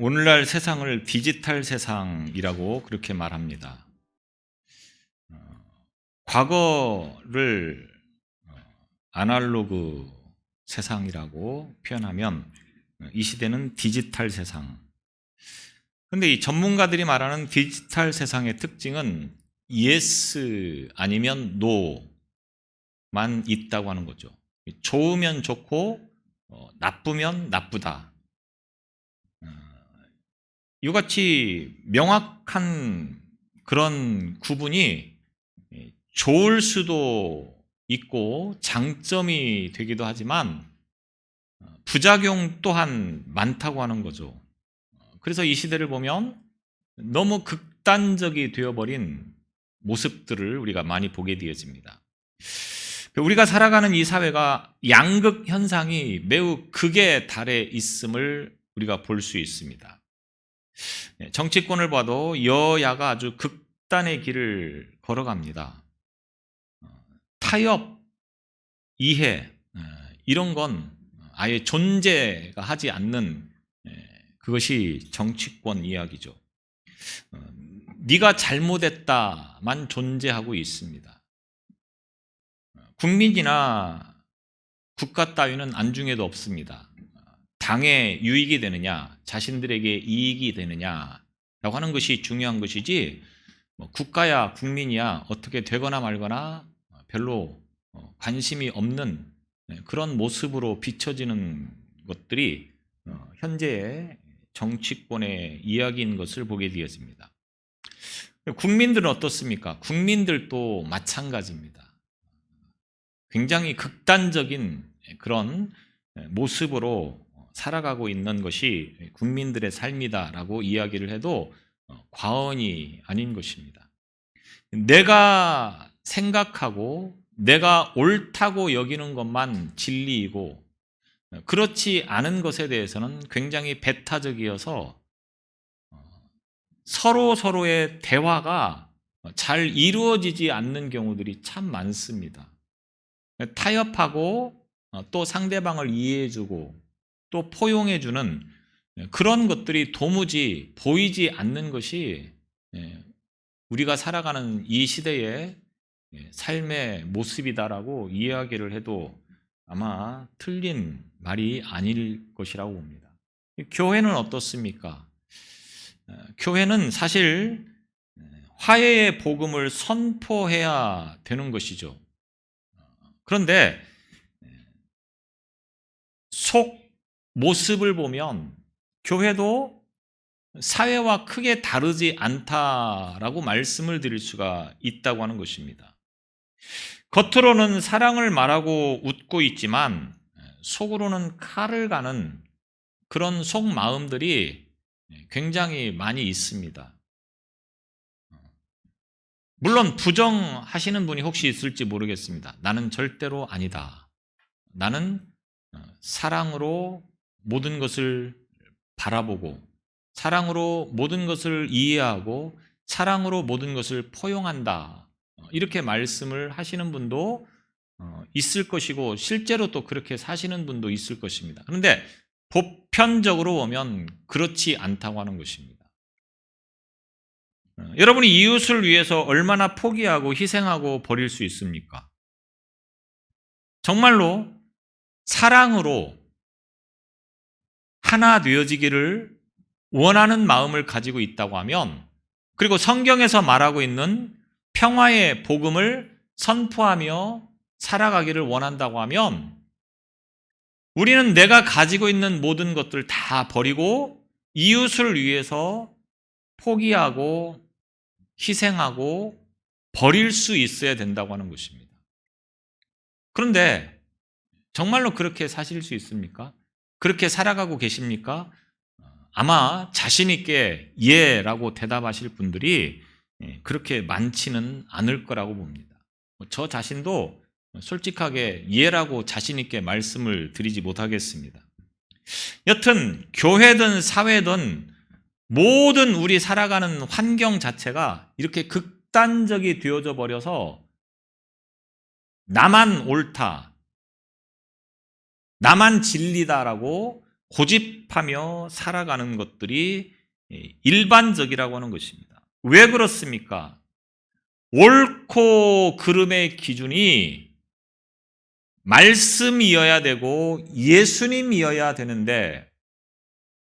오늘날 세상을 디지털 세상이라고 그렇게 말합니다. 과거를 아날로그 세상이라고 표현하면 이 시대는 디지털 세상. 그런데 이 전문가들이 말하는 디지털 세상의 특징은 yes 아니면 no만 있다고 하는 거죠. 좋으면 좋고 나쁘면 나쁘다. 이같이 명확한 그런 구분이 좋을 수도 있고 장점이 되기도 하지만 부작용 또한 많다고 하는 거죠. 그래서 이 시대를 보면 너무 극단적이 되어버린 모습들을 우리가 많이 보게 되어집니다. 우리가 살아가는 이 사회가 양극 현상이 매우 극에 달해 있음을 우리가 볼 수 있습니다. 정치권을 봐도 여야가 아주 극단의 길을 걸어갑니다. 타협, 이해 이런 건 아예 존재가 하지 않는 그것이 정치권 이야기죠. 네가 잘못했다만 존재하고 있습니다. 국민이나 국가 따위는 안중에도 없습니다. 당에 유익이 되느냐, 자신들에게 이익이 되느냐라고 하는 것이 중요한 것이지 국가야 국민이야 어떻게 되거나 말거나 별로 관심이 없는 그런 모습으로 비춰지는 것들이 현재의 정치권의 이야기인 것을 보게 되었습니다. 국민들은 어떻습니까? 국민들도 마찬가지입니다. 굉장히 극단적인 그런 모습으로 살아가고 있는 것이 국민들의 삶이다라고 이야기를 해도 과언이 아닌 것입니다. 내가 생각하고 내가 옳다고 여기는 것만 진리이고 그렇지 않은 것에 대해서는 굉장히 배타적이어서 서로의 대화가 잘 이루어지지 않는 경우들이 참 많습니다. 타협하고 또 상대방을 이해해주고 또 포용해주는 그런 것들이 도무지 보이지 않는 것이 우리가 살아가는 이 시대의 삶의 모습이다라고 이야기를 해도 아마 틀린 말이 아닐 것이라고 봅니다. 교회는 어떻습니까? 교회는 사실 화해의 복음을 선포해야 되는 것이죠. 그런데 속 모습을 보면 교회도 사회와 크게 다르지 않다라고 말씀을 드릴 수가 있다고 하는 것입니다. 겉으로는 사랑을 말하고 웃고 있지만 속으로는 칼을 가는 그런 속마음들이 굉장히 많이 있습니다. 물론 부정하시는 분이 혹시 있을지 모르겠습니다. 나는 절대로 아니다. 나는 사랑으로 모든 것을 바라보고 사랑으로 모든 것을 이해하고 사랑으로 모든 것을 포용한다. 이렇게 말씀을 하시는 분도 있을 것이고 실제로 또 그렇게 사시는 분도 있을 것입니다. 그런데 보편적으로 보면 그렇지 않다고 하는 것입니다. 여러분이 이웃을 위해서 얼마나 포기하고 희생하고 버릴 수 있습니까? 정말로 사랑으로 하나 되어지기를 원하는 마음을 가지고 있다고 하면 그리고 성경에서 말하고 있는 평화의 복음을 선포하며 살아가기를 원한다고 하면 우리는 내가 가지고 있는 모든 것들 다 버리고 이웃을 위해서 포기하고 희생하고 버릴 수 있어야 된다고 하는 것입니다. 그런데 정말로 그렇게 사실 수 있습니까? 그렇게 살아가고 계십니까? 아마 자신 있게 예라고 대답하실 분들이 그렇게 많지는 않을 거라고 봅니다. 저 자신도 솔직하게 예라고 자신 있게 말씀을 드리지 못하겠습니다. 여튼 교회든 사회든 모든 우리 살아가는 환경 자체가 이렇게 극단적이 되어져 버려서 나만 옳다, 나만 진리다라고 고집하며 살아가는 것들이 일반적이라고 하는 것입니다. 왜 그렇습니까? 옳고 그름의 기준이 말씀이어야 되고 예수님이어야 되는데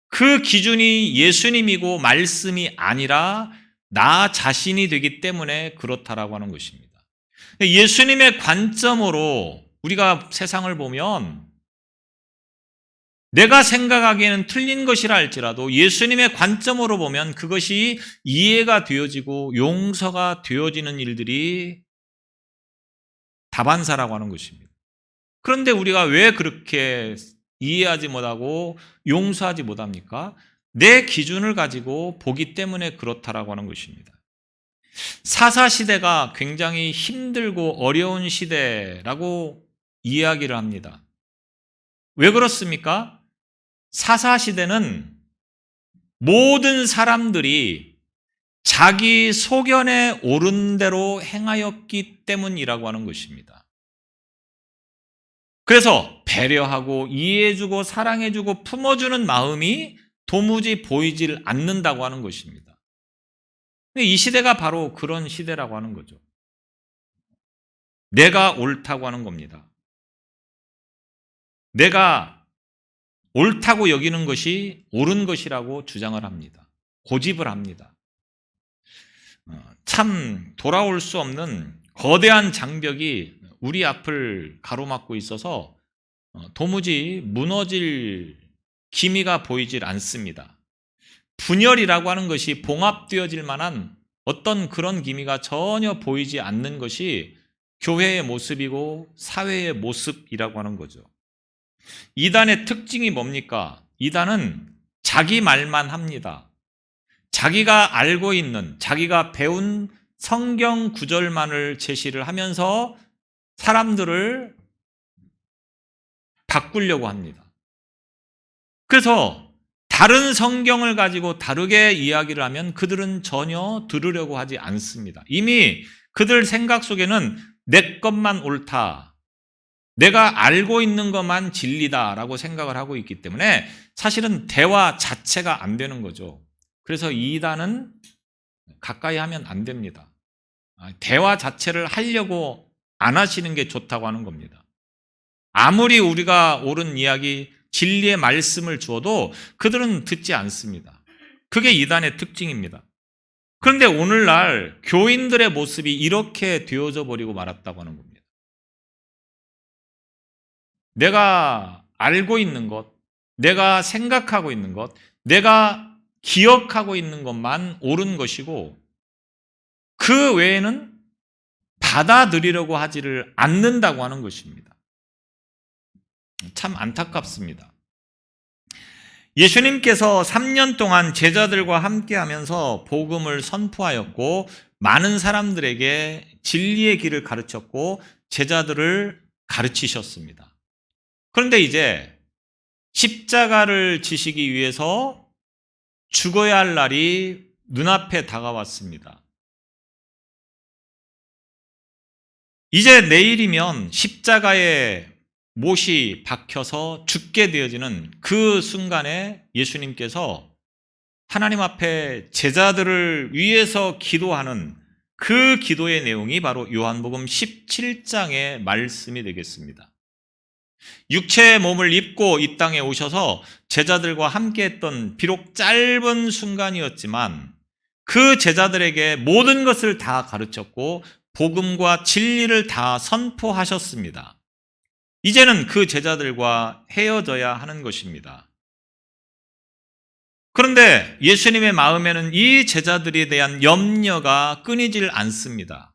그 기준이 예수님이고 말씀이 아니라 나 자신이 되기 때문에 그렇다라고 하는 것입니다. 예수님의 관점으로 우리가 세상을 보면 내가 생각하기에는 틀린 것이라 할지라도 예수님의 관점으로 보면 그것이 이해가 되어지고 용서가 되어지는 일들이 다반사라고 하는 것입니다. 그런데 우리가 왜 그렇게 이해하지 못하고 용서하지 못합니까? 내 기준을 가지고 보기 때문에 그렇다라고 하는 것입니다. 사사시대가 굉장히 힘들고 어려운 시대라고 이야기를 합니다. 왜 그렇습니까? 사사시대는 모든 사람들이 자기 소견에 옳은 대로 행하였기 때문이라고 하는 것입니다. 그래서 배려하고 이해해주고 사랑해주고 품어주는 마음이 도무지 보이질 않는다고 하는 것입니다. 근데 이 시대가 바로 그런 시대라고 하는 거죠. 내가 옳다고 하는 겁니다. 내가 옳다고 여기는 것이 옳은 것이라고 주장을 합니다. 고집을 합니다. 참 돌아올 수 없는 거대한 장벽이 우리 앞을 가로막고 있어서 도무지 무너질 기미가 보이질 않습니다. 분열이라고 하는 것이 봉합되어질 만한 어떤 그런 기미가 전혀 보이지 않는 것이 교회의 모습이고 사회의 모습이라고 하는 거죠. 이단의 특징이 뭡니까? 이단은 자기 말만 합니다. 자기가 알고 있는, 자기가 배운 성경 구절만을 제시를 하면서 사람들을 바꾸려고 합니다. 그래서 다른 성경을 가지고 다르게 이야기를 하면 그들은 전혀 들으려고 하지 않습니다. 이미 그들 생각 속에는 내 것만 옳다, 내가 알고 있는 것만 진리다라고 생각을 하고 있기 때문에 사실은 대화 자체가 안 되는 거죠. 그래서 이단은 가까이 하면 안 됩니다. 대화 자체를 하려고 안 하시는 게 좋다고 하는 겁니다. 아무리 우리가 옳은 이야기, 진리의 말씀을 주어도 그들은 듣지 않습니다. 그게 이단의 특징입니다. 그런데 오늘날 교인들의 모습이 이렇게 되어져 버리고 말았다고 하는 겁니다. 내가 알고 있는 것, 내가 생각하고 있는 것, 내가 기억하고 있는 것만 옳은 것이고 그 외에는 받아들이려고 하지를 않는다고 하는 것입니다. 참 안타깝습니다. 예수님께서 3년 동안 제자들과 함께 하면서 복음을 선포하였고 많은 사람들에게 진리의 길을 가르쳤고 제자들을 가르치셨습니다. 그런데 이제 십자가를 지시기 위해서 죽어야 할 날이 눈앞에 다가왔습니다. 이제 내일이면 십자가에 못이 박혀서 죽게 되어지는 그 순간에 예수님께서 하나님 앞에 제자들을 위해서 기도하는 그 기도의 내용이 바로 요한복음 17장의 말씀이 되겠습니다. 육체의 몸을 입고 이 땅에 오셔서 제자들과 함께 했던 비록 짧은 순간이었지만 그 제자들에게 모든 것을 다 가르쳤고 복음과 진리를 다 선포하셨습니다. 이제는 그 제자들과 헤어져야 하는 것입니다. 그런데 예수님의 마음에는 이 제자들에 대한 염려가 끊이질 않습니다.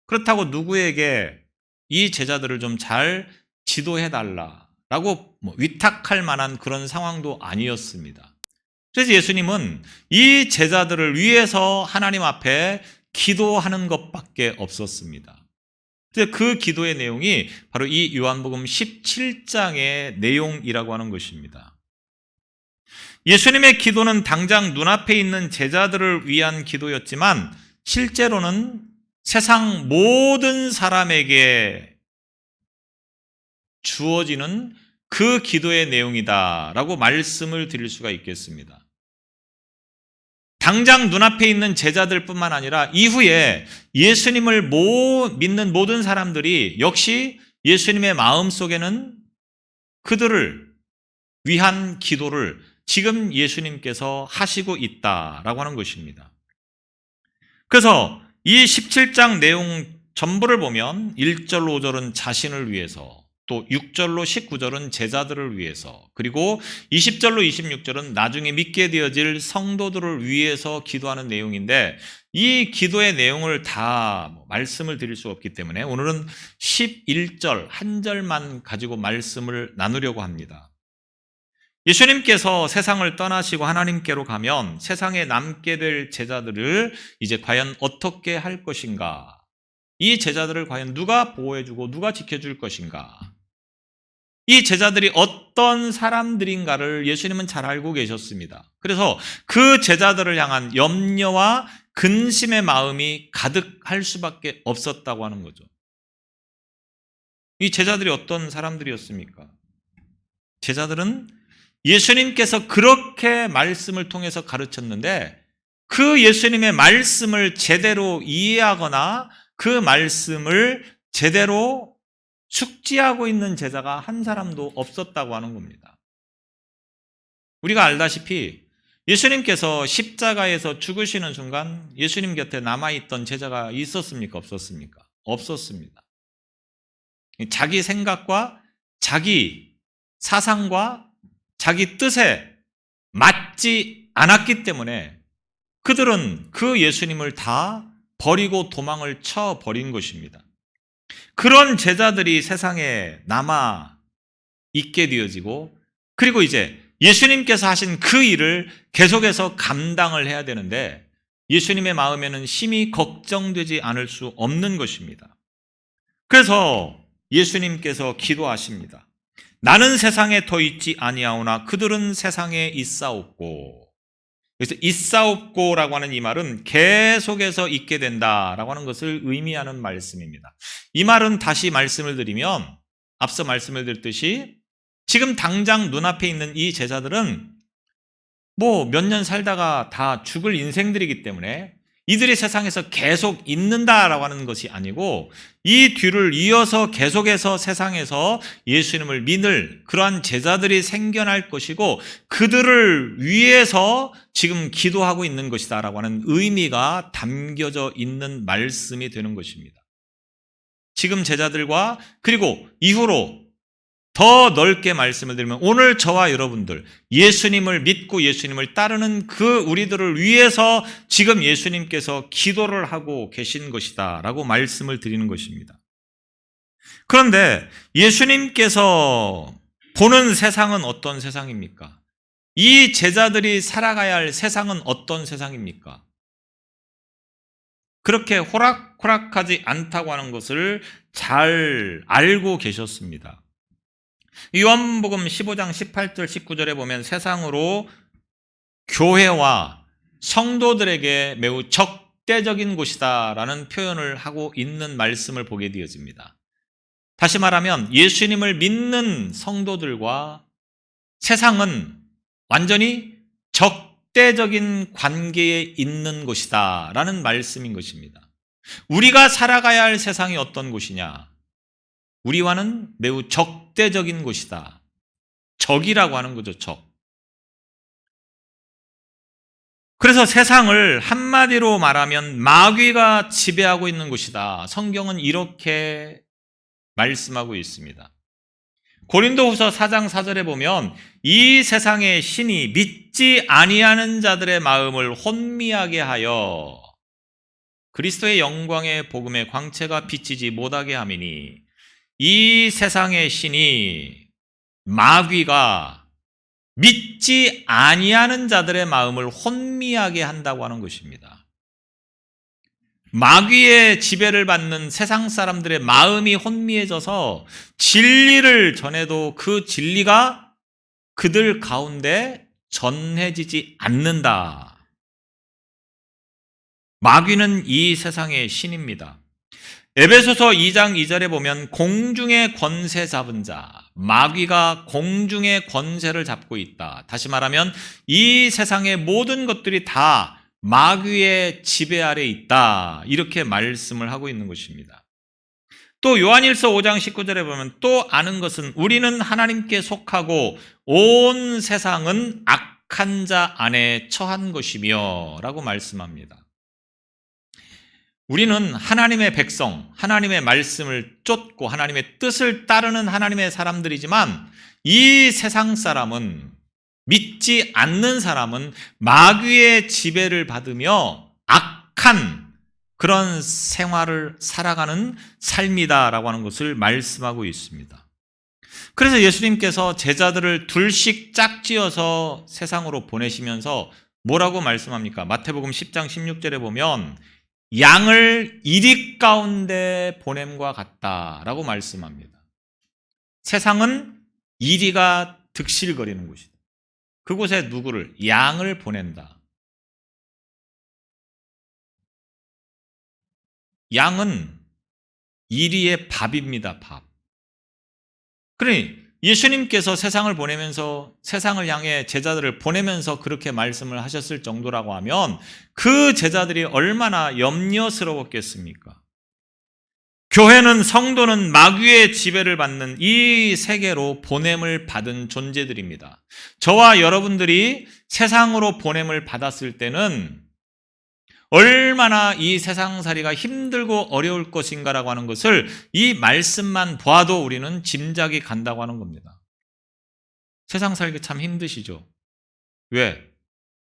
그렇다고 누구에게 이 제자들을 좀 잘 지도해달라라고 위탁할 만한 그런 상황도 아니었습니다. 그래서 예수님은 이 제자들을 위해서 하나님 앞에 기도하는 것밖에 없었습니다. 그 기도의 내용이 바로 이 요한복음 17장의 내용이라고 하는 것입니다. 예수님의 기도는 당장 눈앞에 있는 제자들을 위한 기도였지만 실제로는 세상 모든 사람에게 주어지는 그 기도의 내용이다라고 말씀을 드릴 수가 있겠습니다. 당장 눈앞에 있는 제자들뿐만 아니라 이후에 예수님을 믿는 모든 사람들이 역시 예수님의 마음속에는 그들을 위한 기도를 지금 예수님께서 하시고 있다라고 하는 것입니다. 그래서 이 17장 내용 전부를 보면 1절로 5절은 자신을 위해서, 또 6절로 19절은 제자들을 위해서, 그리고 20절로 26절은 나중에 믿게 되어질 성도들을 위해서 기도하는 내용인데, 이 기도의 내용을 다 말씀을 드릴 수 없기 때문에 오늘은 11절 한 절만 가지고 말씀을 나누려고 합니다. 예수님께서 세상을 떠나시고 하나님께로 가면 세상에 남게 될 제자들을 이제 과연 어떻게 할 것인가? 이 제자들을 과연 누가 보호해주고 누가 지켜줄 것인가? 이 제자들이 어떤 사람들인가를 예수님은 잘 알고 계셨습니다. 그래서 그 제자들을 향한 염려와 근심의 마음이 가득할 수밖에 없었다고 하는 거죠. 이 제자들이 어떤 사람들이었습니까? 제자들은 예수님께서 그렇게 말씀을 통해서 가르쳤는데 그 예수님의 말씀을 제대로 이해하거나 그 말씀을 제대로 숙지하고 있는 제자가 한 사람도 없었다고 하는 겁니다. 우리가 알다시피 예수님께서 십자가에서 죽으시는 순간 예수님 곁에 남아있던 제자가 있었습니까? 없었습니까? 없었습니다. 자기 생각과 자기 사상과 자기 뜻에 맞지 않았기 때문에 그들은 그 예수님을 다 버리고 도망을 쳐버린 것입니다. 그런 제자들이 세상에 남아 있게 되어지고, 그리고 이제 예수님께서 하신 그 일을 계속해서 감당을 해야 되는데 예수님의 마음에는 심히 걱정되지 않을 수 없는 것입니다. 그래서 예수님께서 기도하십니다. 나는 세상에 더 있지 아니하오나 그들은 세상에 있사옵고. 그래서 있사옵고라고 하는 이 말은 계속해서 있게 된다라고 하는 것을 의미하는 말씀입니다. 이 말은 다시 말씀을 드리면 앞서 말씀을 드렸듯이 지금 당장 눈앞에 있는 이 제자들은 뭐 몇 년 살다가 다 죽을 인생들이기 때문에 이들이 세상에서 계속 있는다라고 하는 것이 아니고 이 뒤를 이어서 계속해서 세상에서 예수님을 믿을 그러한 제자들이 생겨날 것이고 그들을 위해서 지금 기도하고 있는 것이다라고 하는 의미가 담겨져 있는 말씀이 되는 것입니다. 지금 제자들과 그리고 이후로 더 넓게 말씀을 드리면 오늘 저와 여러분들 예수님을 믿고 예수님을 따르는 그 우리들을 위해서 지금 예수님께서 기도를 하고 계신 것이다 라고 말씀을 드리는 것입니다. 그런데 예수님께서 보는 세상은 어떤 세상입니까? 이 제자들이 살아가야 할 세상은 어떤 세상입니까? 그렇게 호락호락하지 않다고 하는 것을 잘 알고 계셨습니다. 요한복음 15장 18절 19절에 보면 세상으로 교회와 성도들에게 매우 적대적인 곳이다 라는 표현을 하고 있는 말씀을 보게 되어집니다. 다시 말하면 예수님을 믿는 성도들과 세상은 완전히 적대적인 관계에 있는 곳이다 라는 말씀인 것입니다. 우리가 살아가야 할 세상이 어떤 곳이냐? 우리와는 매우 적대적인 곳이다. 적이라고 하는 거죠, 적. 그래서 세상을 한마디로 말하면 마귀가 지배하고 있는 곳이다. 성경은 이렇게 말씀하고 있습니다. 고린도후서 4장 4절에 보면 이 세상의 신이 믿지 아니하는 자들의 마음을 혼미하게 하여 그리스도의 영광의 복음의 광채가 비치지 못하게 함이니 이 세상의 신이 마귀가 믿지 아니하는 자들의 마음을 혼미하게 한다고 하는 것입니다. 마귀의 지배를 받는 세상 사람들의 마음이 혼미해져서 진리를 전해도 그 진리가 그들 가운데 전해지지 않는다. 마귀는 이 세상의 신입니다. 에베소서 2장 2절에 보면 공중의 권세 잡은 자, 마귀가 공중의 권세를 잡고 있다. 다시 말하면 이 세상의 모든 것들이 다 마귀의 지배 아래 있다. 이렇게 말씀을 하고 있는 것입니다. 또 요한일서 5장 19절에 보면 또 아는 것은 우리는 하나님께 속하고 온 세상은 악한 자 안에 처한 것이며 라고 말씀합니다. 우리는 하나님의 백성, 하나님의 말씀을 쫓고 하나님의 뜻을 따르는 하나님의 사람들이지만 이 세상 사람은, 믿지 않는 사람은 마귀의 지배를 받으며 악한 그런 생활을 살아가는 삶이다라고 하는 것을 말씀하고 있습니다. 그래서 예수님께서 제자들을 둘씩 짝지어서 세상으로 보내시면서 뭐라고 말씀합니까? 마태복음 10장 16절에 보면 양을 이리 가운데 보냄과 같다라고 말씀합니다. 세상은 이리가 득실거리는 곳이다. 그곳에 누구를? 양을 보낸다. 양은 이리의 밥입니다. 밥. 그러니 예수님께서 세상을 보내면서, 세상을 향해 제자들을 보내면서 그렇게 말씀을 하셨을 정도라고 하면 그 제자들이 얼마나 염려스러웠겠습니까? 교회는, 성도는 마귀의 지배를 받는 이 세계로 보냄을 받은 존재들입니다. 저와 여러분들이 세상으로 보냄을 받았을 때는 얼마나 이 세상살이가 힘들고 어려울 것인가라고 하는 것을 이 말씀만 봐도 우리는 짐작이 간다고 하는 겁니다. 세상 살기 참 힘드시죠? 왜?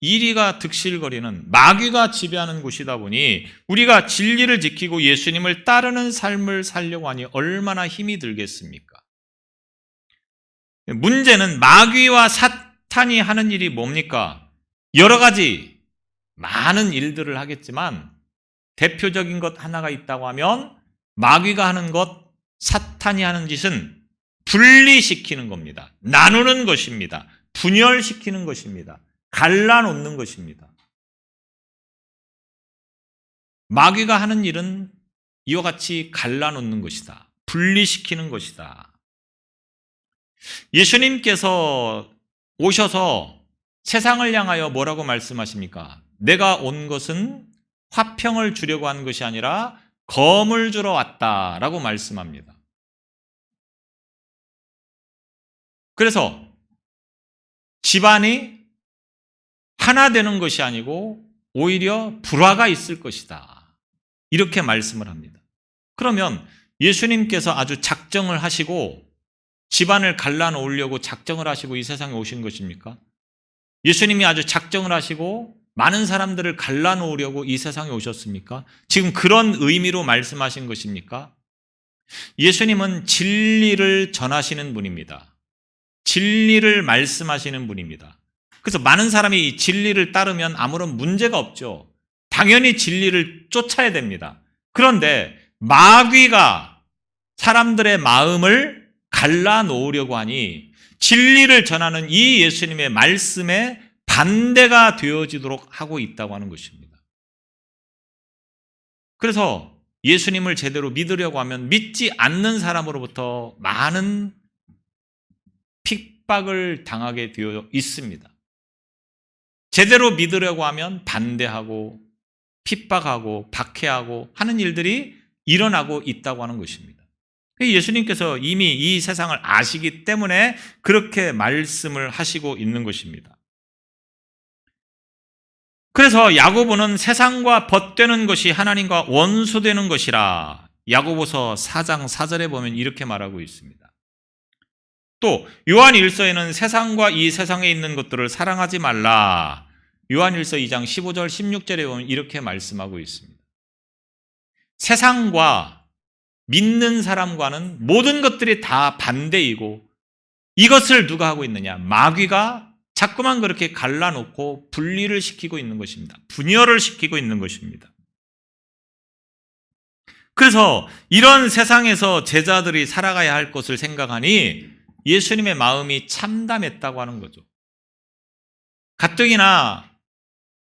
이리가 득실거리는 마귀가 지배하는 곳이다 보니 우리가 진리를 지키고 예수님을 따르는 삶을 살려고 하니 얼마나 힘이 들겠습니까? 문제는 마귀와 사탄이 하는 일이 뭡니까? 여러 가지 많은 일들을 하겠지만 대표적인 것 하나가 있다고 하면 마귀가 하는 것, 사탄이 하는 짓은 분리시키는 겁니다. 나누는 것입니다. 분열시키는 것입니다. 갈라놓는 것입니다. 마귀가 하는 일은 이와 같이 갈라놓는 것이다. 분리시키는 것이다. 예수님께서 오셔서 세상을 향하여 뭐라고 말씀하십니까? 내가 온 것은 화평을 주려고 한 것이 아니라 검을 주러 왔다라고 말씀합니다. 그래서 집안이 하나 되는 것이 아니고 오히려 불화가 있을 것이다. 이렇게 말씀을 합니다. 그러면 예수님께서 아주 작정을 하시고 집안을 갈라놓으려고 작정을 하시고 이 세상에 오신 것입니까? 예수님이 아주 작정을 하시고 많은 사람들을 갈라놓으려고 이 세상에 오셨습니까? 지금 그런 의미로 말씀하신 것입니까? 예수님은 진리를 전하시는 분입니다. 진리를 말씀하시는 분입니다. 그래서 많은 사람이 이 진리를 따르면 아무런 문제가 없죠. 당연히 진리를 쫓아야 됩니다. 그런데 마귀가 사람들의 마음을 갈라놓으려고 하니 진리를 전하는 이 예수님의 말씀에 반대가 되어지도록 하고 있다고 하는 것입니다. 그래서 예수님을 제대로 믿으려고 하면 믿지 않는 사람으로부터 많은 핍박을 당하게 되어 있습니다. 제대로 믿으려고 하면 반대하고 핍박하고 박해하고 하는 일들이 일어나고 있다고 하는 것입니다. 예수님께서 이미 이 세상을 아시기 때문에 그렇게 말씀을 하시고 있는 것입니다. 그래서 야고보는 세상과 벗되는 것이 하나님과 원수되는 것이라 야고보서 4장 4절에 보면 이렇게 말하고 있습니다. 또 요한일서에는 세상과 이 세상에 있는 것들을 사랑하지 말라. 요한일서 2장 15절 16절에 보면 이렇게 말씀하고 있습니다. 세상과 믿는 사람과는 모든 것들이 다 반대이고 이것을 누가 하고 있느냐? 마귀가 자꾸만 그렇게 갈라놓고 분리를 시키고 있는 것입니다. 분열을 시키고 있는 것입니다. 그래서 이런 세상에서 제자들이 살아가야 할 것을 생각하니 예수님의 마음이 참담했다고 하는 거죠. 가뜩이나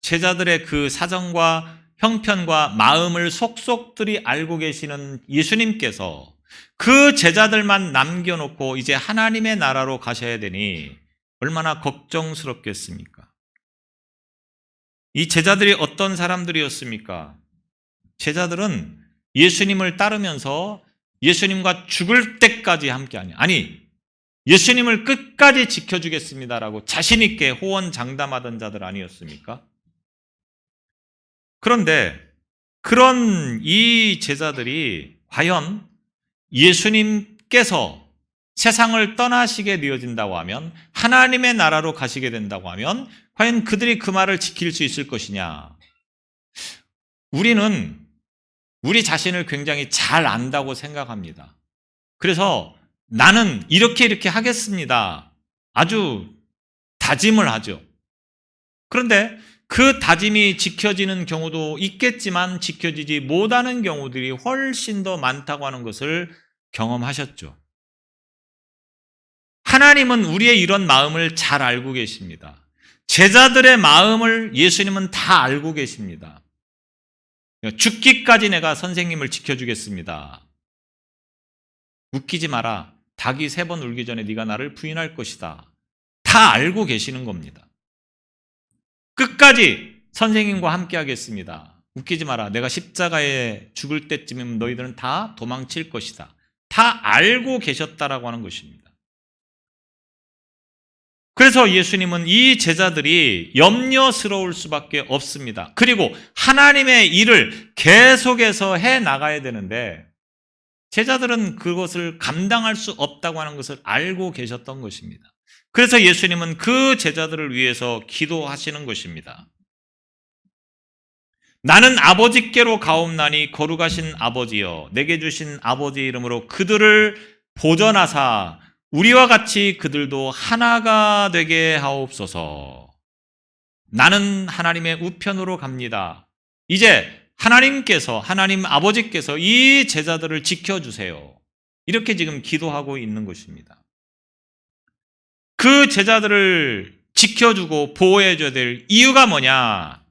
제자들의 그 사정과 형편과 마음을 속속들이 알고 계시는 예수님께서 그 제자들만 남겨놓고 이제 하나님의 나라로 가셔야 되니 얼마나 걱정스럽겠습니까? 이 제자들이 어떤 사람들이었습니까? 제자들은 예수님을 따르면서 예수님과 죽을 때까지 함께하니, 아니 예수님을 끝까지 지켜주겠습니다라고 자신 있게 호언장담하던 자들 아니었습니까? 그런데 그런 이 제자들이 과연 예수님께서 세상을 떠나시게 되어진다고 하면, 하나님의 나라로 가시게 된다고 하면 과연 그들이 그 말을 지킬 수 있을 것이냐? 우리는 우리 자신을 굉장히 잘 안다고 생각합니다. 그래서 나는 이렇게 하겠습니다. 아주 다짐을 하죠. 그런데 그 다짐이 지켜지는 경우도 있겠지만 지켜지지 못하는 경우들이 훨씬 더 많다고 하는 것을 경험하셨죠. 하나님은 우리의 이런 마음을 잘 알고 계십니다. 제자들의 마음을 예수님은 다 알고 계십니다. 죽기까지 내가 선생님을 지켜주겠습니다. 웃기지 마라. 닭이 3번 울기 전에 네가 나를 부인할 것이다. 다 알고 계시는 겁니다. 끝까지 선생님과 함께 하겠습니다. 웃기지 마라. 내가 십자가에 죽을 때쯤이면 너희들은 다 도망칠 것이다. 다 알고 계셨다라고 하는 것입니다. 그래서 예수님은 이 제자들이 염려스러울 수밖에 없습니다. 그리고 하나님의 일을 계속해서 해 나가야 되는데 제자들은 그것을 감당할 수 없다고 하는 것을 알고 계셨던 것입니다. 그래서 예수님은 그 제자들을 위해서 기도하시는 것입니다. 나는 아버지께로 가옵나니 거룩하신 아버지여, 내게 주신 아버지 이름으로 그들을 보전하사 우리와 같이 그들도 하나가 되게 하옵소서. 나는 하나님의 우편으로 갑니다. 이제 하나님 아버지께서 이 제자들을 지켜주세요. 이렇게 지금 기도하고 있는 것입니다. 그 제자들을 지켜주고 보호해줘야 될 이유가 뭐냐?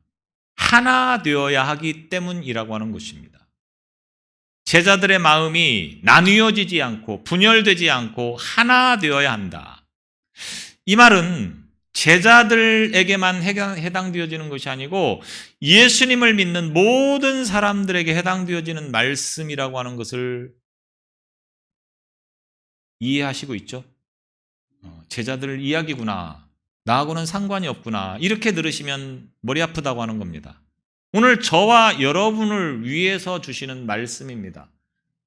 하나 되어야 하기 때문이라고 하는 것입니다. 제자들의 마음이 나뉘어지지 않고 분열되지 않고 하나 되어야 한다. 이 말은 제자들에게만 해당되어지는 것이 아니고 예수님을 믿는 모든 사람들에게 해당되어지는 말씀이라고 하는 것을 이해하시고 있죠? 제자들 이야기구나. 나하고는 상관이 없구나. 이렇게 들으시면 머리 아프다고 하는 겁니다. 오늘 저와 여러분을 위해서 주시는 말씀입니다.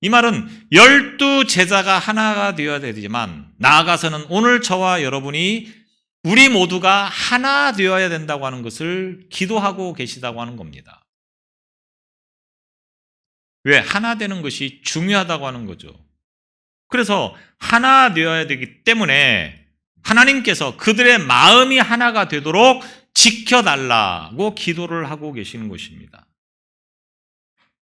이 말은 12 제자가 하나가 되어야 되지만 나아가서는 오늘 저와 여러분이 우리 모두가 하나 되어야 된다고 하는 것을 기도하고 계시다고 하는 겁니다. 왜? 하나 되는 것이 중요하다고 하는 거죠. 그래서 하나 되어야 되기 때문에 하나님께서 그들의 마음이 하나가 되도록 지켜달라고 기도를 하고 계시는 것입니다.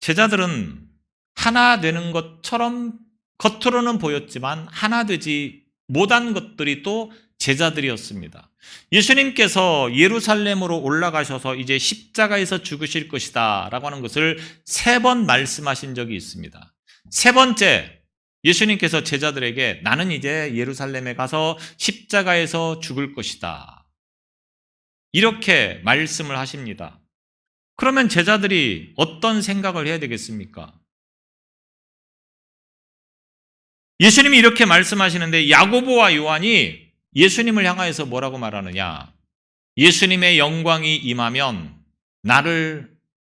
제자들은 하나 되는 것처럼 겉으로는 보였지만 하나 되지 못한 것들이 또 제자들이었습니다. 예수님께서 예루살렘으로 올라가셔서 이제 십자가에서 죽으실 것이다 라고 하는 것을 3번 말씀하신 적이 있습니다. 3번째, 예수님께서 제자들에게 나는 이제 예루살렘에 가서 십자가에서 죽을 것이다. 이렇게 말씀을 하십니다. 그러면 제자들이 어떤 생각을 해야 되겠습니까? 예수님이 이렇게 말씀하시는데 야고보와 요한이 예수님을 향하여서 뭐라고 말하느냐? 예수님의 영광이 임하면 나를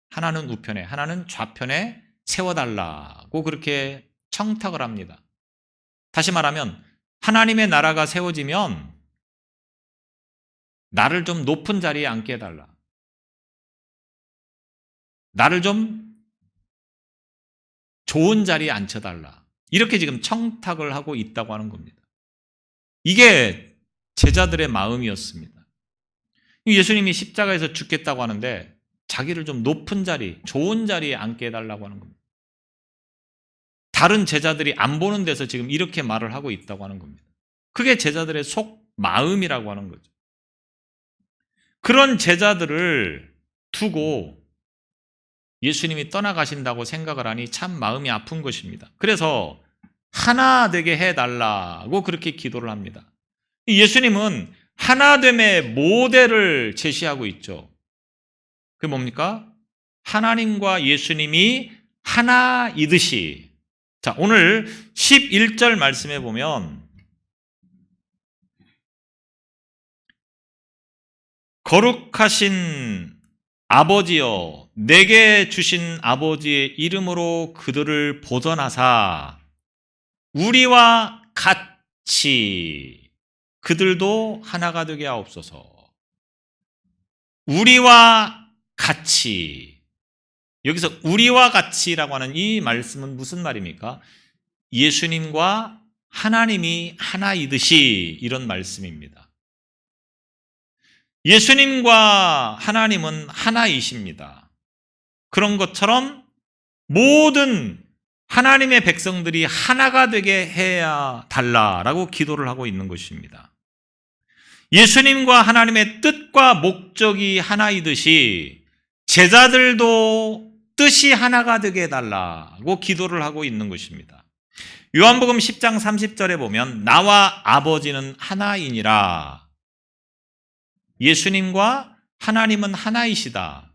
하나는 우편에 하나는 좌편에 세워달라고 그렇게 청탁을 합니다. 다시 말하면 하나님의 나라가 세워지면 나를 좀 높은 자리에 앉게 해달라. 나를 좀 좋은 자리에 앉혀달라. 이렇게 지금 청탁을 하고 있다고 하는 겁니다. 이게 제자들의 마음이었습니다. 예수님이 십자가에서 죽겠다고 하는데 자기를 좀 높은 자리, 좋은 자리에 앉게 해달라고 하는 겁니다. 다른 제자들이 안 보는 데서 지금 이렇게 말을 하고 있다고 하는 겁니다. 그게 제자들의 속 마음이라고 하는 거죠. 그런 제자들을 두고 예수님이 떠나가신다고 생각을 하니 참 마음이 아픈 것입니다. 그래서 하나 되게 해달라고 그렇게 기도를 합니다. 예수님은 하나됨의 모델을 제시하고 있죠. 그게 뭡니까? 하나님과 예수님이 하나이듯이. 자, 오늘 11절 말씀해 보면 거룩하신 아버지여 내게 주신 아버지의 이름으로 그들을 보전하사 우리와 같이 그들도 하나가 되게 하옵소서. 우리와 같이. 여기서 우리와 같이라고 하는 이 말씀은 무슨 말입니까? 예수님과 하나님이 하나이듯이 이런 말씀입니다. 예수님과 하나님은 하나이십니다. 그런 것처럼 모든 하나님의 백성들이 하나가 되게 해야 달라라고 기도를 하고 있는 것입니다. 예수님과 하나님의 뜻과 목적이 하나이듯이 제자들도 뜻이 하나가 되게 해달라고 기도를 하고 있는 것입니다. 요한복음 10장 30절에 보면 나와 아버지는 하나이니라. 예수님과 하나님은 하나이시다.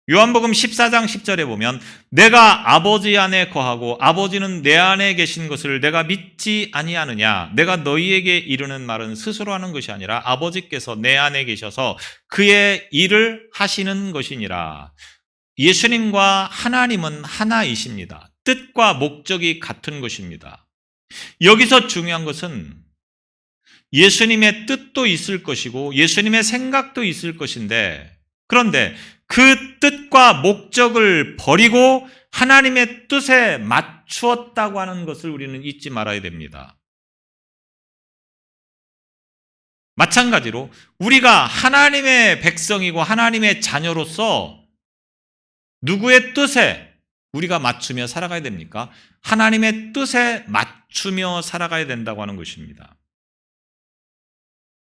요한복음 14장 10절에 보면 내가 아버지 안에 거하고 아버지는 내 안에 계신 것을 내가 믿지 아니하느냐. 내가 너희에게 이르는 말은 스스로 하는 것이 아니라 아버지께서 내 안에 계셔서 그의 일을 하시는 것이니라. 예수님과 하나님은 하나이십니다. 뜻과 목적이 같은 것입니다. 여기서 중요한 것은 예수님의 뜻도 있을 것이고 예수님의 생각도 있을 것인데 그런데 그 뜻과 목적을 버리고 하나님의 뜻에 맞추었다고 하는 것을 우리는 잊지 말아야 됩니다. 마찬가지로 우리가 하나님의 백성이고 하나님의 자녀로서 누구의 뜻에 우리가 맞추며 살아가야 됩니까? 하나님의 뜻에 맞추며 살아가야 된다고 하는 것입니다.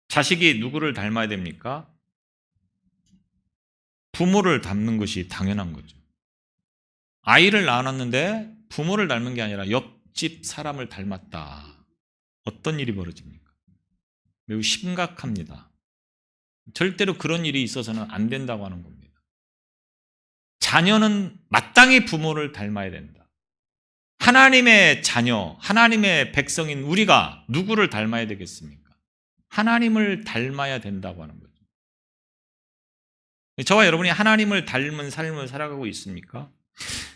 자식이 누구를 닮아야 됩니까? 부모를 닮는 것이 당연한 거죠. 아이를 낳았는데 부모를 닮은 게 아니라 옆집 사람을 닮았다. 어떤 일이 벌어집니까? 매우 심각합니다. 절대로 그런 일이 있어서는 안 된다고 하는 겁니다. 자녀는 마땅히 부모를 닮아야 된다. 하나님의 자녀, 하나님의 백성인 우리가 누구를 닮아야 되겠습니까? 하나님을 닮아야 된다고 하는 거죠. 저와 여러분이 하나님을 닮은 삶을 살아가고 있습니까?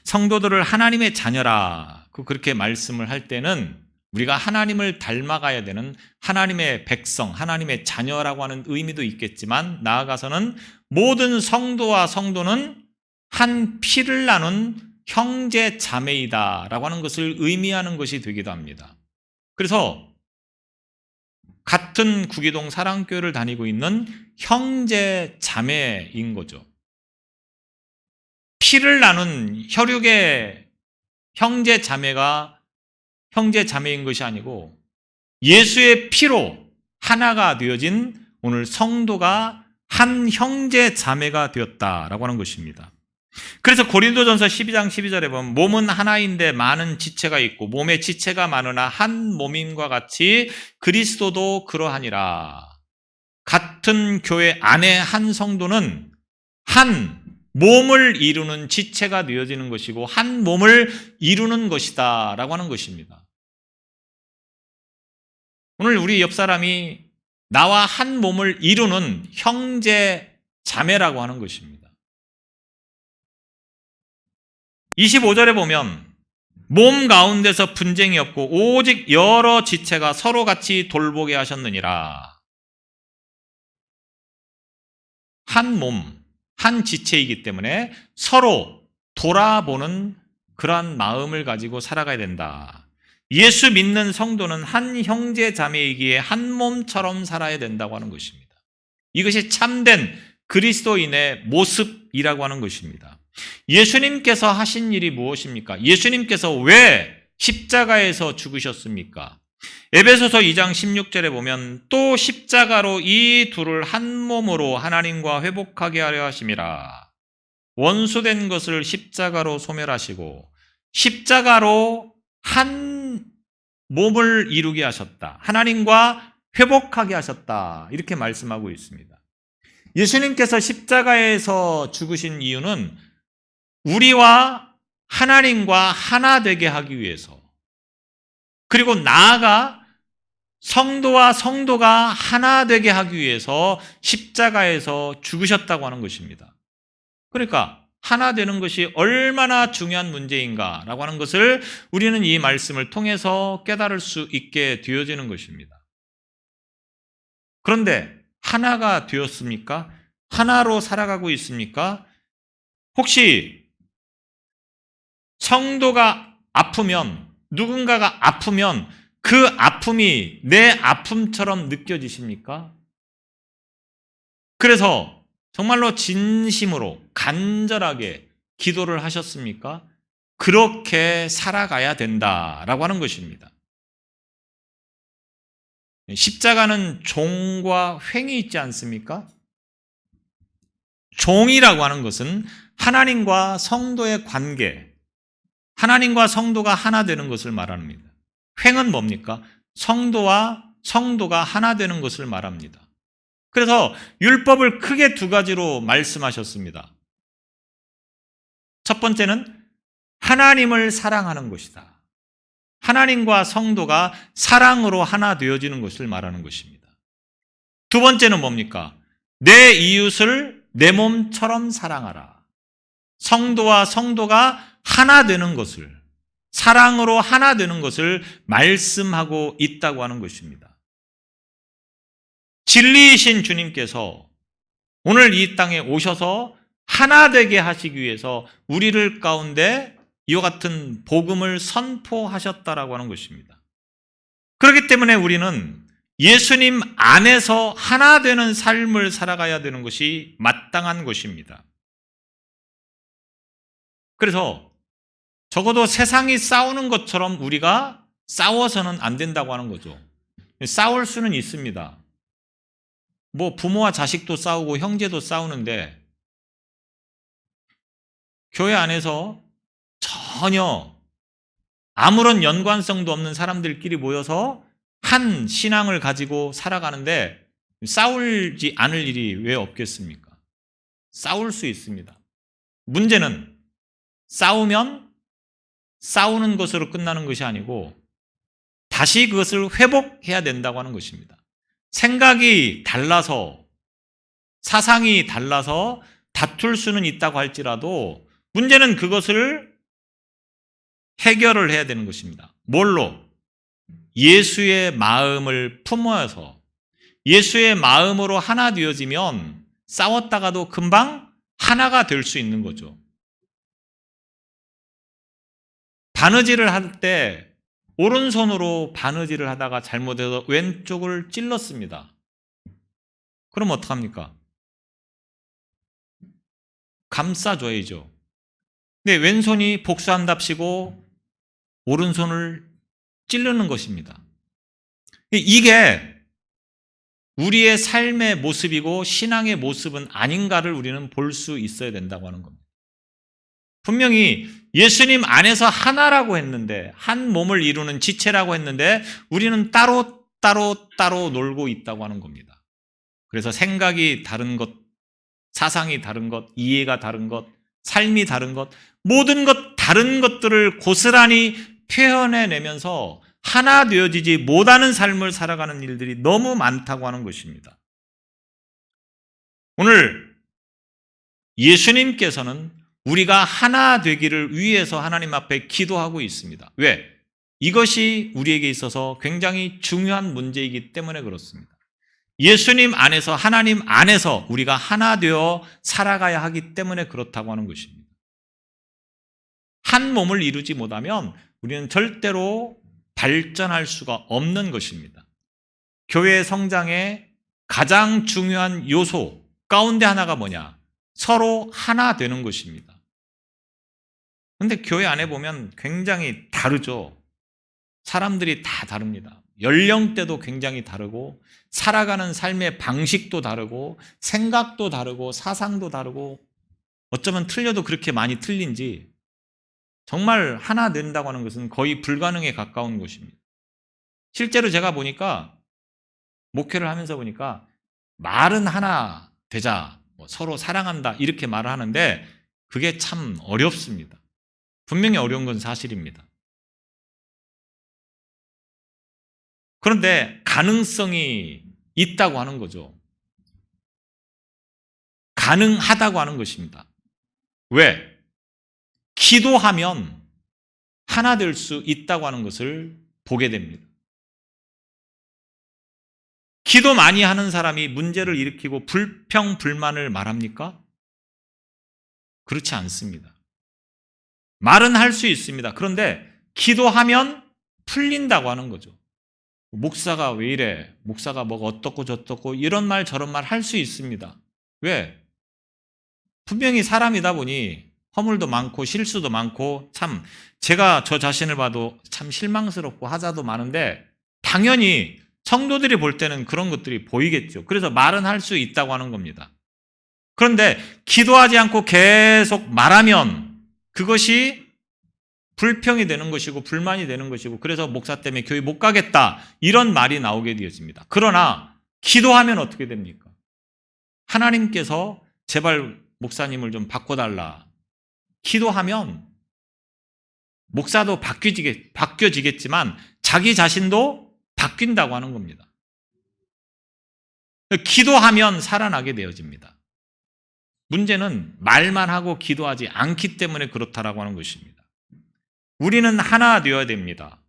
성도들을 하나님의 자녀라고 그렇게 말씀을 할 때는 우리가 하나님을 닮아가야 되는 하나님의 백성, 하나님의 자녀라고 하는 의미도 있겠지만 나아가서는 모든 성도와 성도는 한 피를 나눈 형제 자매이다라고 하는 것을 의미하는 것이 되기도 합니다. 그래서 같은 구기동 사랑교회를 다니고 있는 형제 자매인 거죠. 피를 나눈 혈육의 형제 자매가 형제 자매인 것이 아니고 예수의 피로 하나가 되어진 오늘 성도가 한 형제 자매가 되었다라고 하는 것입니다. 그래서 고린도전서 12장 12절에 보면 몸은 하나인데 많은 지체가 있고 몸에 지체가 많으나 한 몸임과 같이 그리스도도 그러하니라. 같은 교회 안에 한 성도는 한 몸을 이루는 지체가 되어지는 것이고 한 몸을 이루는 것이다 라고 하는 것입니다. 오늘 우리 옆 사람이 나와 한 몸을 이루는 형제 자매라고 하는 것입니다. 25절에 보면 몸 가운데서 분쟁이 없고 오직 여러 지체가 서로 같이 돌보게 하셨느니라. 한 몸, 한 지체이기 때문에 서로 돌아보는 그러한 마음을 가지고 살아가야 된다. 예수 믿는 성도는 한 형제 자매이기에 한 몸처럼 살아야 된다고 하는 것입니다. 이것이 참된 그리스도인의 모습이라고 하는 것입니다. 예수님께서 하신 일이 무엇입니까? 예수님께서 왜 십자가에서 죽으셨습니까? 에베소서 2장 16절에 보면 또 십자가로 이 둘을 한 몸으로 하나님과 회복하게 하려 하심이라. 원수된 것을 십자가로 소멸하시고 십자가로 한 몸을 이루게 하셨다. 하나님과 회복하게 하셨다. 이렇게 말씀하고 있습니다. 예수님께서 십자가에서 죽으신 이유는 우리와 하나님과 하나 되게 하기 위해서, 그리고 나아가 성도와 성도가 하나 되게 하기 위해서 십자가에서 죽으셨다고 하는 것입니다. 그러니까 하나 되는 것이 얼마나 중요한 문제인가라고 하는 것을 우리는 이 말씀을 통해서 깨달을 수 있게 되어지는 것입니다. 그런데 하나가 되었습니까? 하나로 살아가고 있습니까? 혹시 성도가 아프면, 누군가가 아프면 그 아픔이 내 아픔처럼 느껴지십니까? 그래서 정말로 진심으로 간절하게 기도를 하셨습니까? 그렇게 살아가야 된다라고 하는 것입니다. 십자가는 종과 횡이 있지 않습니까? 종이라고 하는 것은 하나님과 성도의 관계, 하나님과 성도가 하나 되는 것을 말합니다. 횡은 뭡니까? 성도와 성도가 하나 되는 것을 말합니다. 그래서 율법을 크게 두 가지로 말씀하셨습니다. 첫 번째는 하나님을 사랑하는 것이다. 하나님과 성도가 사랑으로 하나 되어지는 것을 말하는 것입니다. 두 번째는 뭡니까? 내 이웃을 내 몸처럼 사랑하라. 성도와 성도가 하나 되는 것을, 사랑으로 하나 되는 것을 말씀하고 있다고 하는 것입니다. 진리이신 주님께서 오늘 이 땅에 오셔서 하나 되게 하시기 위해서 우리를 가운데 이와 같은 복음을 선포하셨다라고 하는 것입니다. 그렇기 때문에 우리는 예수님 안에서 하나 되는 삶을 살아가야 되는 것이 마땅한 것입니다. 그래서 적어도 세상이 싸우는 것처럼 우리가 싸워서는 안 된다고 하는 거죠. 싸울 수는 있습니다. 부모와 자식도 싸우고 형제도 싸우는데 교회 안에서 전혀 아무런 연관성도 없는 사람들끼리 모여서 한 신앙을 가지고 살아가는데 싸우지 않을 일이 왜 없겠습니까? 싸울 수 있습니다. 문제는 싸우면 싸우는 것으로 끝나는 것이 아니고 다시 그것을 회복해야 된다고 하는 것입니다. 생각이 달라서, 사상이 달라서 다툴 수는 있다고 할지라도 문제는 그것을 해결을 해야 되는 것입니다. 뭘로? 예수의 마음을 품어서 예수의 마음으로 하나 되어지면 싸웠다가도 금방 하나가 될 수 있는 거죠. 바느질을 할 때 오른손으로 바느질을 하다가 잘못해서 왼쪽을 찔렀습니다. 그럼 어떡합니까? 감싸줘야죠. 근데 왼손이 복수한답시고 오른손을 찌르는 것입니다. 이게 우리의 삶의 모습이고 신앙의 모습은 아닌가를 우리는 볼 수 있어야 된다고 하는 겁니다. 분명히 예수님 안에서 하나라고 했는데, 한 몸을 이루는 지체라고 했는데 우리는 따로 놀고 있다고 하는 겁니다. 그래서 생각이 다른 것, 사상이 다른 것, 이해가 다른 것, 삶이 다른 것, 모든 것 다른 것들을 고스란히 표현해내면서 하나 되어지지 못하는 삶을 살아가는 일들이 너무 많다고 하는 것입니다. 오늘 예수님께서는 우리가 하나 되기를 위해서 하나님 앞에 기도하고 있습니다. 왜? 이것이 우리에게 있어서 굉장히 중요한 문제이기 때문에 그렇습니다. 예수님 안에서, 하나님 안에서 우리가 하나 되어 살아가야 하기 때문에 그렇다고 하는 것입니다. 한 몸을 이루지 못하면 우리는 절대로 발전할 수가 없는 것입니다. 교회 성장의 가장 중요한 요소 가운데 하나가 뭐냐? 서로 하나 되는 것입니다. 그런데 교회 안에 보면 굉장히 다르죠. 사람들이 다 다릅니다. 연령대도 굉장히 다르고 살아가는 삶의 방식도 다르고 생각도 다르고 사상도 다르고 어쩌면 틀려도 그렇게 많이 틀린지 정말 하나 된다고 하는 것은 거의 불가능에 가까운 것입니다. 실제로 제가 보니까 목회를 하면서 보니까 말은 하나 되자, 서로 사랑한다 이렇게 말을 하는데 그게 참 어렵습니다. 분명히 어려운 건 사실입니다. 그런데 가능성이 있다고 하는 거죠. 가능하다고 하는 것입니다. 왜? 기도하면 하나 될 수 있다고 하는 것을 보게 됩니다. 기도 많이 하는 사람이 문제를 일으키고 불평, 불만을 말합니까? 그렇지 않습니다. 말은 할 수 있습니다. 그런데 기도하면 풀린다고 하는 거죠. 목사가 왜 이래? 목사가 뭐가 어떻고 저떻고 이런 말 저런 말 할 수 있습니다. 왜? 분명히 사람이다 보니 허물도 많고 실수도 많고 참 제가 저 자신을 봐도 참 실망스럽고 하자도 많은데 당연히 성도들이 볼 때는 그런 것들이 보이겠죠. 그래서 말은 할 수 있다고 하는 겁니다. 그런데 기도하지 않고 계속 말하면 그것이 불평이 되는 것이고 불만이 되는 것이고 그래서 목사 때문에 교회 못 가겠다 이런 말이 나오게 되어집니다. 그러나 기도하면 어떻게 됩니까? 하나님께서 제발 목사님을 좀 바꿔달라. 기도하면 목사도 바뀌어지겠지만 자기 자신도 바뀐다고 하는 겁니다. 기도하면 살아나게 되어집니다. 문제는 말만 하고 기도하지 않기 때문에 그렇다라고 하는 것입니다. 우리는 하나 되어야 됩니다.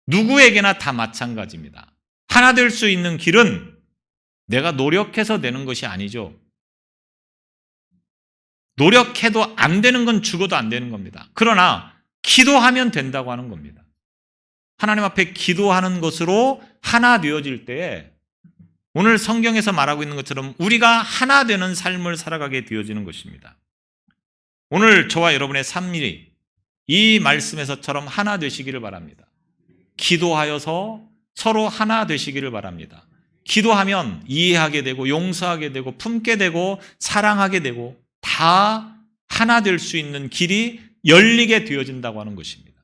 누구에게나 다 마찬가지입니다. 하나 될 수 있는 길은 내가 노력해서 되는 것이 아니죠. 노력해도 안 되는 건 죽어도 안 되는 겁니다. 그러나 기도하면 된다고 하는 겁니다. 하나님 앞에 기도하는 것으로 하나 되어질 때에 오늘 성경에서 말하고 있는 것처럼 우리가 하나 되는 삶을 살아가게 되어지는 것입니다. 오늘 저와 여러분의 삶이 이 말씀에서처럼 하나 되시기를 바랍니다. 기도하여서 서로 하나 되시기를 바랍니다. 기도하면 이해하게 되고 용서하게 되고 품게 되고 사랑하게 되고 다 하나 될 수 있는 길이 열리게 되어진다고 하는 것입니다.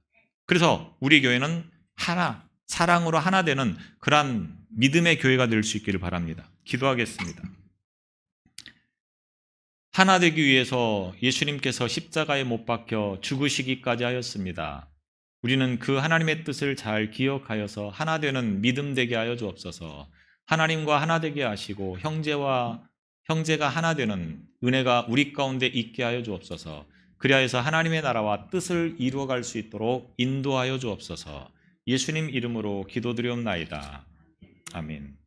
그래서 우리 교회는 하나, 사랑으로 하나 되는 그러한 믿음의 교회가 될 수 있기를 바랍니다. 기도하겠습니다. 하나 되기 위해서 예수님께서 십자가에 못 박혀 죽으시기까지 하였습니다. 우리는 그 하나님의 뜻을 잘 기억하여서 하나 되는 믿음 되게 하여 주옵소서. 하나님과 하나 되게 하시고 형제가 하나 되는 은혜가 우리 가운데 있게 하여 주옵소서. 그리하여서 하나님의 나라와 뜻을 이루어갈 수 있도록 인도하여 주옵소서. 예수님 이름으로 기도드리옵나이다. 아멘.